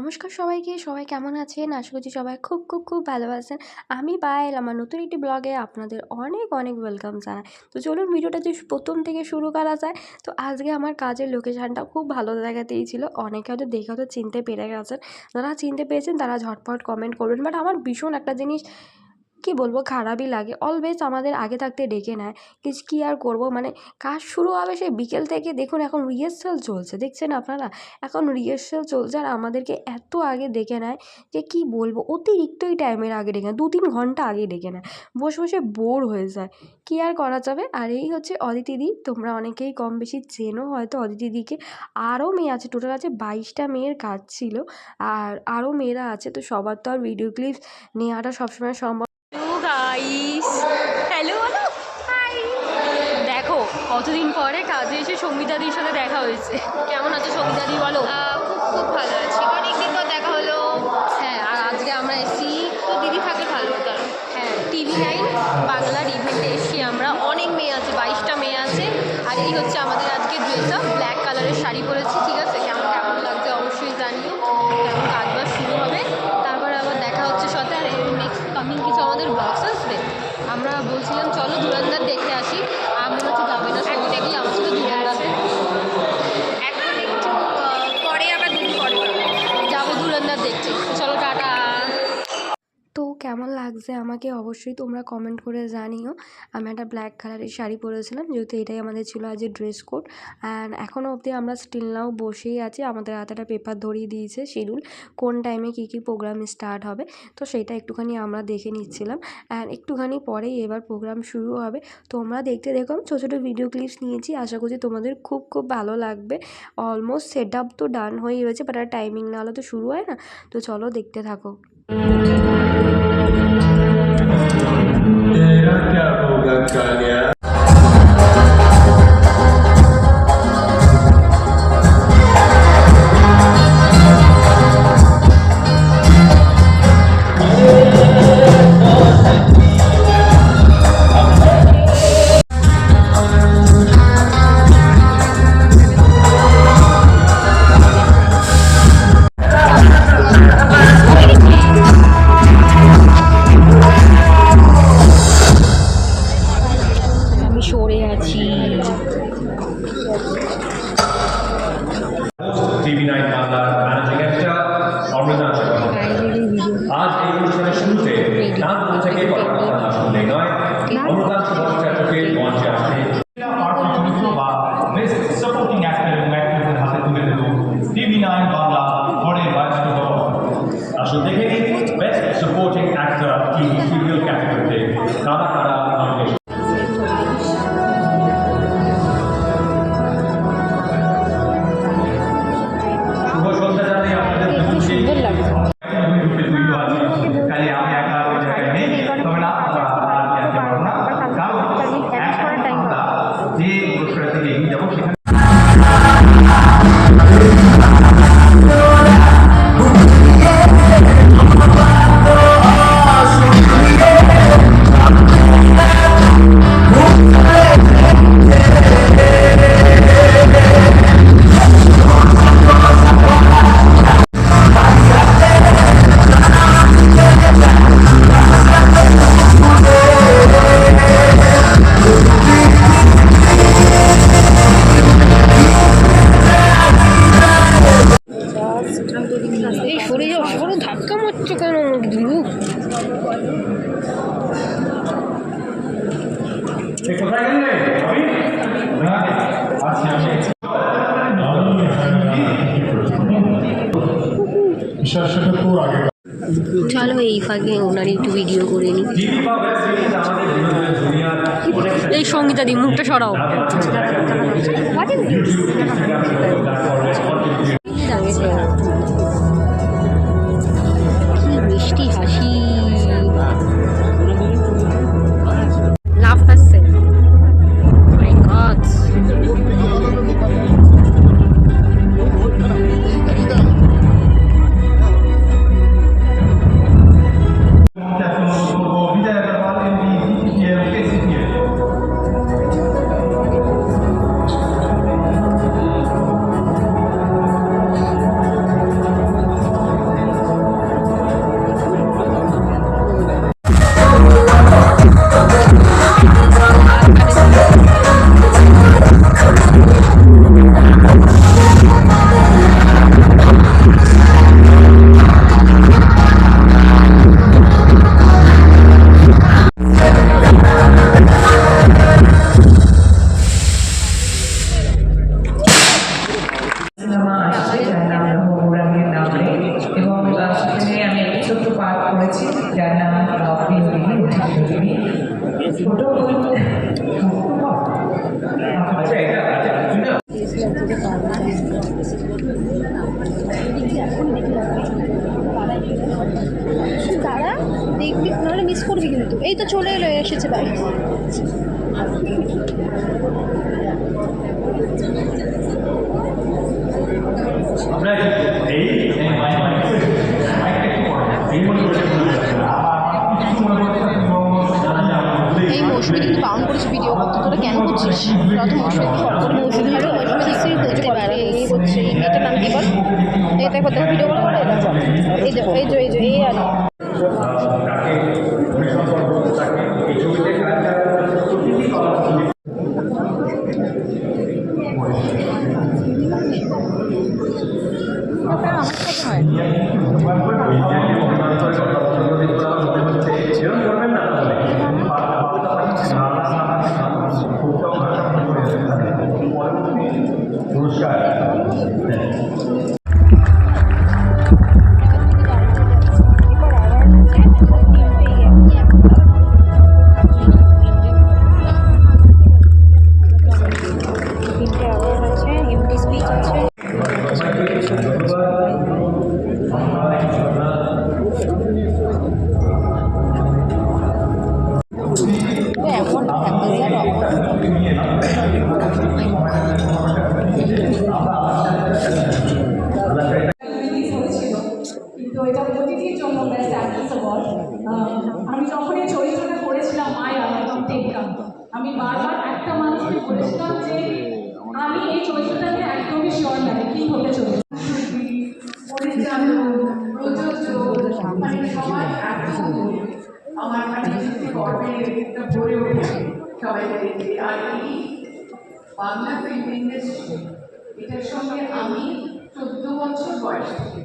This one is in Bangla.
নমস্কার সবাইকে। সবাই কেমন আছেন? আশা করছি সবাই খুব খুব খুব ভালো আছেন। আমি পায়েল আমার নতুন একটি ব্লগে আপনাদের অনেক অনেক ওয়েলকাম জানাই। তো চলুন ভিডিওটা যদি প্রথম থেকে শুরু করা যায়। তো আজকে আমার কাজের লোকেশানটা খুব ভালো জায়গাতেই ছিল। অনেকে হয়তো দেখে হয়তো চিনতে পেরে গেছেন। যারা চিনতে পেরেছেন তারা ঝটপট কমেন্ট করবেন। বাট আমার ভীষণ একটা জিনিস কী বলবো, খারাপই লাগে। অলওয়েজ আমাদের আগে থাকতে ডেকে নেয়। কী আর করব, মানে কাজ শুরু হবে সেই বিকেল থেকে। দেখুন এখন রিহার্সাল চলছে, দেখছেন আপনারা? এখন রিহার্সাল চলছে আর আমাদেরকে এত আগে ডেকে নেয় যে কী বলবো, অতিরিক্তই টাইমের আগে ডেকে নেয়, 2-3 ঘন্টা আগে ডেকে নেয়। বসে বসে বোর হয়ে যায়। কী আর করা যাবে। আর এই হচ্ছে অদিতিদি। তোমরা অনেকেই কম বেশি চেনো হয়তো অদিতিদিকে। আরও মেয়ে আছে, টোটাল আছে 22টা মেয়ের কাজ ছিল। আর আরও মেয়েরা আছে। তো সবার তো আর ভিডিও ক্লিপস নেওয়াটা সবসময় সম্ভব। গাইস হ্যালো বলো, হাই। দেখো কতদিন পরে কাজে এসে সঙ্গীতাদির সাথে দেখা হয়েছে। কেমন আছো সঙ্গীতাদি বলো? খুব খুব ভালো আছি, অনেকদিন পর দেখা হলো। হ্যাঁ, আর আজকে আমরা এসেছি, তো দিদি থাকলে ভালো হতো আরো। হ্যাঁ, TV9 বাংলার ইভেন্টে এসেছি আমরা। অনেক মেয়ে আছে, 22টা মেয়ে আছে। আর এই হচ্ছে আমাদের আজকে ড্রেস আপ, ব্ল্যাক কালারের শাড়ি পরেছি। ঠিক আছে, কেমন কেমন লাগছে অবশ্যই জানিও। কেমন কাজ বাজ শুরু হবে, তারপরে আবার দেখা হচ্ছে সাথে। আর নেক্সট কামিং কিছু আমাদের ব্লগস আসবে। আমরা বলছিলাম চলো ধুরন্ধর দেখে আসি। আমি হচ্ছে যাবে না, সঙ্গে দেখি আমার সাথে ধুরন্ধর এখন একটু পরে, আবার দুদিন পরে যাবো ধুরন্ধর দেখতে। চলো টাটা। তো কেমন লাগছে আমাকে অবশ্যই তোমরা কমেন্ট করে জানিও। আমি একটা ব্ল্যাক কালারের শাড়ি পরেছিলাম, যেহেতু এটাই আমাদের ছিল আজকে ড্রেস কোড। অ্যান্ড এখনও অবধি আমরা স্টিল নাও বসেই আছি। আমাদের হাতে একটা পেপার ধরিয়ে দিয়েছে শিডিউল, কোন টাইমে কী কী প্রোগ্রাম স্টার্ট হবে। তো সেইটা একটুখানি আমরা দেখে নিচ্ছিলাম। অ্যান্ড একটুখানি পরেই এবার প্রোগ্রাম শুরু হবে। তোমরা দেখতে দেখো, আমি ছোটো ছোটো ভিডিও ক্লিপস নিয়েছি। আশা করছি তোমাদের খুব খুব ভালো লাগবে। অলমোস্ট সেট আপ তো ডান হয়েই রয়েছে, বাট আর টাইমিং না হলে তো শুরু হয় না। তো চলো দেখতে থাকো। तेरा क्या होगा कालिया। TV9 বাংলার ম্যানেজিং এডিটর অমৃতা চক্রবর্তী। আজ এই অনুষ্ঠানের শুরুতে নাগপুর থেকে কথা না শুনলেই নয়, অমৃতা চক্রবর্তীকে মঞ্চে আসতে বা বেস্ট সাপোর্টিং অ্যাক্টর ম্যাট্রিক্সের হাতে তুলে দিল TV9 বাংলা ঘরের বয়স্ক দল। আসলে দেখে নিন best supporting actor TV serial ক্যাটাগরিতে কারা কারা নমিনেশন। ধাক্কা মারছো কেন ধ্রুব? চলো এই ফাঁকে ওনার একটু ভিডিও করে নিই। এই সঙ্গীতাদি মুখটা সরাও। কি মিষ্টি হাসি, লাভ আসছে। মাই গড, তো চলে এসেছে ভাই। আমরা এই এই মৌসুমি কিন্তু বাউন্ড করেছে ভিডিও করতে, তোরা কেন করছিস? প্রথম মৌসুমি দেখতে পারে এই হচ্ছে এটার নাম কি বল, এটা করতে ভিডিও কল করে এই যে এই যে এই যে এই আর পুরস্কার কিন্তু এটা অতিথির জন্য বেস্ট অ্যাক্ট্রেস অ্যাওয়ার্ড। আমি যখন এই চরিত্রটা করেছিলাম মায়া একদম টেক্কা, আমি বারবার একটা মানুষকে বলেছিলাম যে আমি এই চরিত্রটা নিয়ে একদমই শিওর না কি হতে চলেছে। মানে সবাই এত আমার কাছে সত্যি গর্বে একটা ভরে ওঠে সবাইকে দেখে। আর এই বাংলা ফিল্ম ইন্ডাস্ট্রি এটার সঙ্গে আমি 14 বছর বয়স থেকে